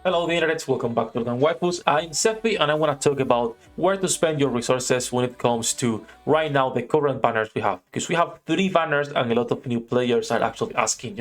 Hello the internet, welcome back to the Waifus. I'm Sefi and I want to talk about where to spend your resources when it comes to right now the current banners we have. Because we have 3 banners and a lot of new players are actually asking,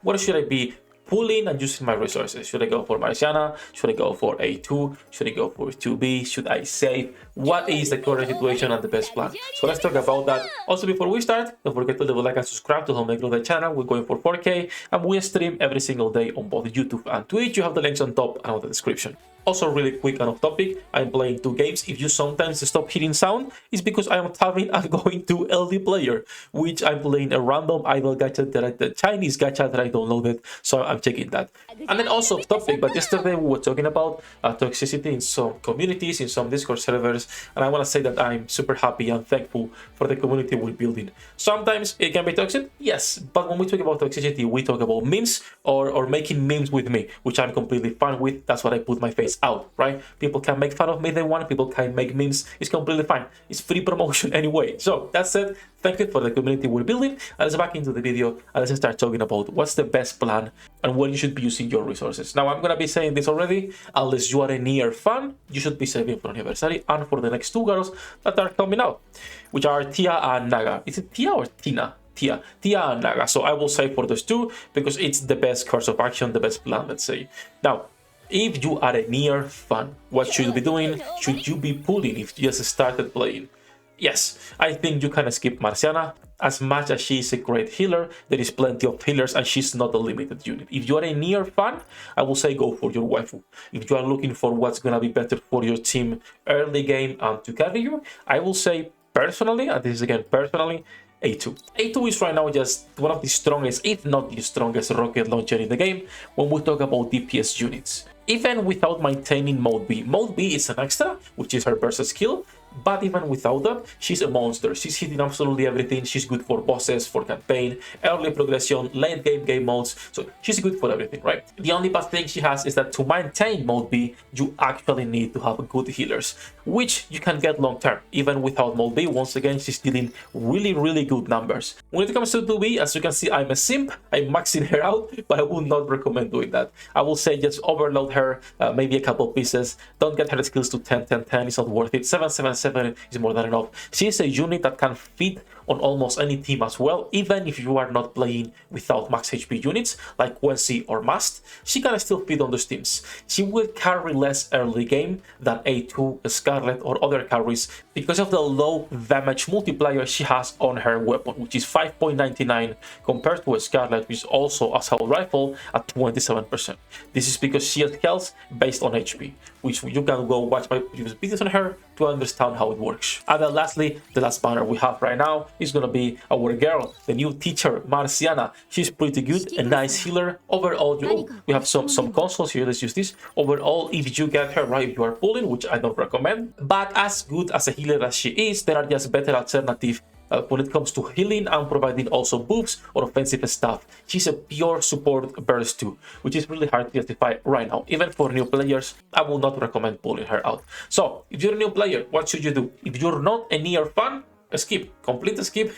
what should I be pulling and using my resources? Should I go for Marciana? Should I go for A2? Should I go for 2B? Should I save? What is the current situation and the best plan? So let's talk about that. Also, before we start, don't forget to leave a like and subscribe to help me grow the channel. We're going for 4K and we stream every single day on both YouTube and Twitch. You have the links on top and on the description. Also, really quick and off topic, I'm playing 2 games. If you sometimes stop hearing sound, it's because I am tapping and going to LD player, which I'm playing a random idol gacha the Chinese gacha that I downloaded, so I'm checking that. And then also off topic, but yesterday we were talking about toxicity in some communities, in some Discord servers, and I want to say that I'm super happy and thankful for the community we're building. Sometimes it can be toxic, yes, but when we talk about toxicity, we talk about memes or making memes with me, which I'm completely fine with. That's what I put my face out, right? People can make fun of me if they want, people can make memes, it's completely fine. It's free promotion anyway. So that said, thank you for the community we're building, and let's back into the video and let's start talking about what's the best plan and where you should be using your resources. Now I'm gonna be saying this already, unless you are a near fan, you should be saving for anniversary and for the next 2 girls that are coming out, which are Tia and Naga. Is it Tia or Tina? Tia and Naga. So I will save for those 2 because it's the best course of action, the best plan, let's say. Now, if you are a near fan, what should you be doing? Should you be pulling if you just started playing? Yes, I think you can skip Marciana. As much as she is a great healer, there is plenty of healers and she's not a limited unit. If you are a near fan, I will say go for your waifu. If you are looking for what's gonna be better for your team early game and to carry you, I will say personally, and this is again personally, A2. A2 is right now just one of the strongest, if not the strongest rocket launcher in the game when we talk about DPS units. Even without maintaining Mode B. Mode B is an extra, which is her burst skill, but even without that, she's a monster. She's hitting absolutely everything. She's good for bosses, for campaign, early progression, late game modes. So she's good for everything, right? The only bad thing she has is that to maintain Mode B, you actually need to have good healers, which you can get long term. Even without Mode B, once again, she's dealing really good numbers. When it comes to 2B, as you can see, I'm a simp. I'm maxing her out, but I would not recommend doing that. I will say just overload her, maybe a couple pieces. Don't get her skills to 10-10-10. It's not worth it. 7-7-7 is more than enough. She is a unit that can fit on almost any team as well, even if you are not playing without max HP units like Wensi or Mast. She can still fit on those teams. She will carry less early game than A2, Scarlet or other carries because of the low damage multiplier she has on her weapon, which is 5.99 compared to a Scarlet, which is also assault rifle at 27%. This is because she has health based on HP, which you can go watch my previous videos on her to understand how it works. And then lastly, the last banner we have right now is gonna be our girl, the new teacher, Marciana. She's pretty good, a nice healer. Overall, we have some consoles here, let's use this. Overall, if you get her right, if you are pulling, which I don't recommend, but as good as a healer as she is, there are just better alternatives when it comes to healing and providing also buffs or offensive stuff. She's a pure support burst too, which is really hard to justify right now. Even for new players, I will not recommend pulling her out. So if you're a new player, what should you do? If you're not a near fan, skip, complete skip,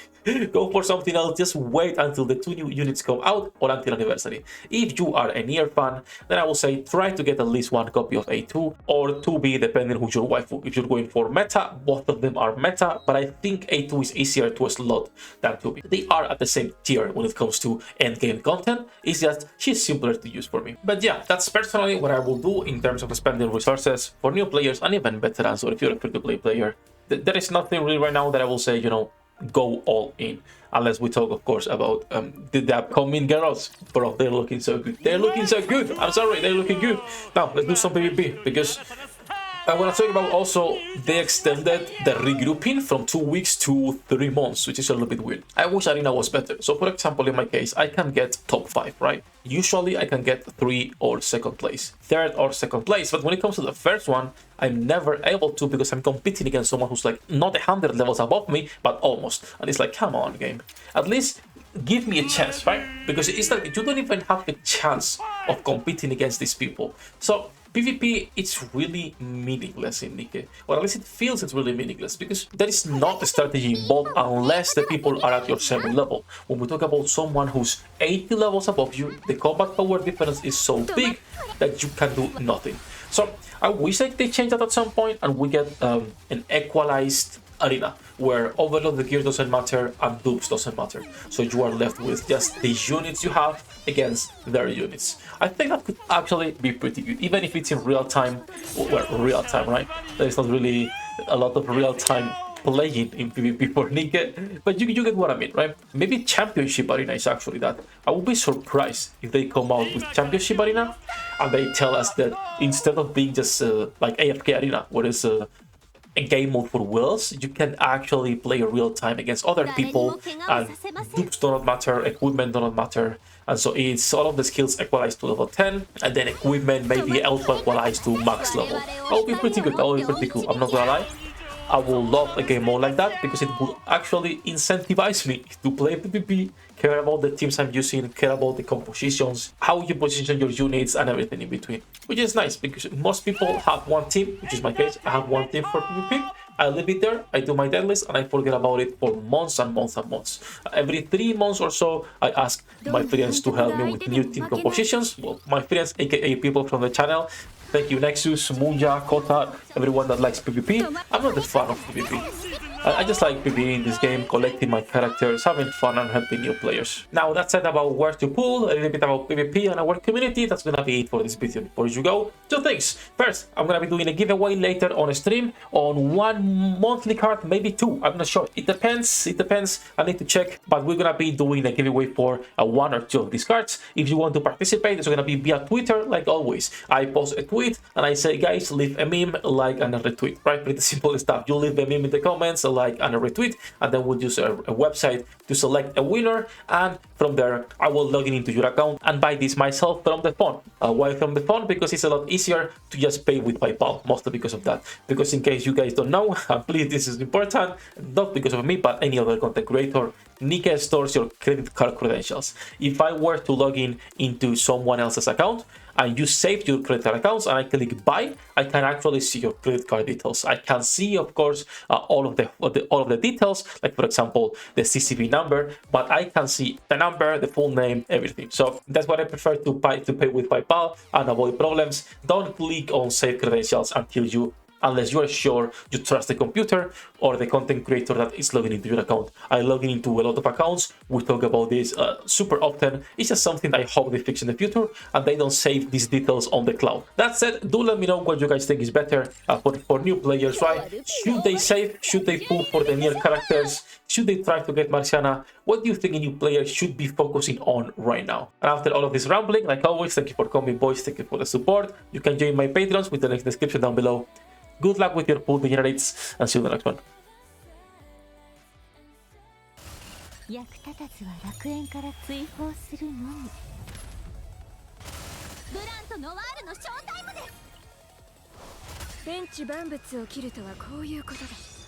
go for something else. Just wait until the 2 new units come out or until anniversary. If you are a near fan, then I will say try to get at least 1 copy of A2 or 2B, depending who's your waifu. If you're going for meta, both of them are meta, but I think A2 is easier to slot than 2B. They are at the same tier when it comes to endgame content. It's just she's simpler to use for me. But yeah, that's personally what I will do in terms of spending resources for new players and even veterans, or if you're a free-to-play player. There is nothing really right now that I will say, go all in. Unless we talk, of course, about the upcoming girls. Bro, they're looking so good. They're looking so good. I'm sorry, they're looking good. Now, let's do some PvP, because I want to talk about also they extended the regrouping from 2 weeks to 3 months, which is a little bit weird. I wish Arena was better. So, for example, in my case, I can get top 5, right? Usually, I can get 3 or 2nd place, 3rd or 2nd place. But when it comes to the first one, I'm never able to because I'm competing against someone who's like not 100 levels above me, but almost. And it's like, come on, game. At least give me a chance, right? Because it's like you don't even have the chance of competing against these people. So PvP, it's really meaningless in NIKKE, or at least it feels it's really meaningless because there is not a strategy involved unless the people are at your 7 level. When we talk about someone who's 80 levels above you, the combat power difference is so big that you can do nothing. So I wish that they change that at some point and we get an equalized arena where overload the gear doesn't matter and dupes doesn't matter, so you are left with just the units you have against their units. I think that could actually be pretty good, even if it's in real time. Well, real time, right? There is not really a lot of real time playing in PvP for NIKKE, but you get what I mean, right? Maybe Championship Arena is actually that. I would be surprised if they come out with Championship Arena and they tell us that instead of being just like AFK Arena, where it's a game mode for whales, you can actually play real time against other people, and dupes do not matter, equipment do not matter, and so it's all of the skills equalized to level 10, and then equipment maybe also equalized to max level. That would be pretty good, that would be pretty cool, I'm not gonna lie. I will love a game mode like that because it will actually incentivize me to play PvP, care about the teams I'm using, care about the compositions, how you position your units and everything in between. Which is nice because most people have one team, which is my case. I have one team for PvP. I leave it there, I do my dead list, and I forget about it for months and months and months. Every 3 months or so, I ask my friends to help me with new team compositions. Well, my friends, aka people from the channel. Thank you, Nexus, Munja, Kota, everyone that likes PvP. I'm not a fan of PvP. I just like PvE in this game, collecting my characters, having fun and helping new players. Now, that said about where to pull, a little bit about PvP and our community, that's gonna be it for this video. Before you go, 2 things. First, I'm gonna be doing a giveaway later on stream on 1 monthly card, maybe 2, I'm not sure. It depends, I need to check, but we're gonna be doing a giveaway for 1 or 2 of these cards. If you want to participate, it's gonna be via Twitter, like always. I post a tweet and I say, guys, leave a meme, like, and a retweet, right? Pretty simple stuff. You leave a meme in the comments, a like and a retweet, and then we'll use a website to select a winner, and from there I will log in into your account and buy this myself from the phone. Why from the phone? Because it's a lot easier to just pay with PayPal, mostly because of that. Because in case you guys don't know, and please, this is important, not because of me, but any other content creator, NIKKE stores your credit card credentials. If I were to log in into someone else's account and you saved your credit card accounts and I click buy, I can actually see your credit card details. I can see, of course, all of the details, like for example the CCV number, but I can see the number, the full name, everything. So that's what I prefer to pay with PayPal and avoid problems. Don't click on save credentials unless you are sure you trust the computer or the content creator that is logging into your account. I log into a lot of accounts. We talk about this super often. It's just something I hope they fix in the future and they don't save these details on the cloud. That said, do let me know what you guys think is better for new players, right? Should they save? Should they pull for the near characters? Should they try to get Marciana? What do you think a new player should be focusing on right now? And after all of this rambling, like always, thank you for coming, boys. Thank you for the support. You can join my Patreons with the link in the description down below. Good luck with your pool degenerates, and see you in the next one. 役立たずは楽園から追放するのみ。ブランとノワールのショータイムです。天地万物を切るとはこういうことだ。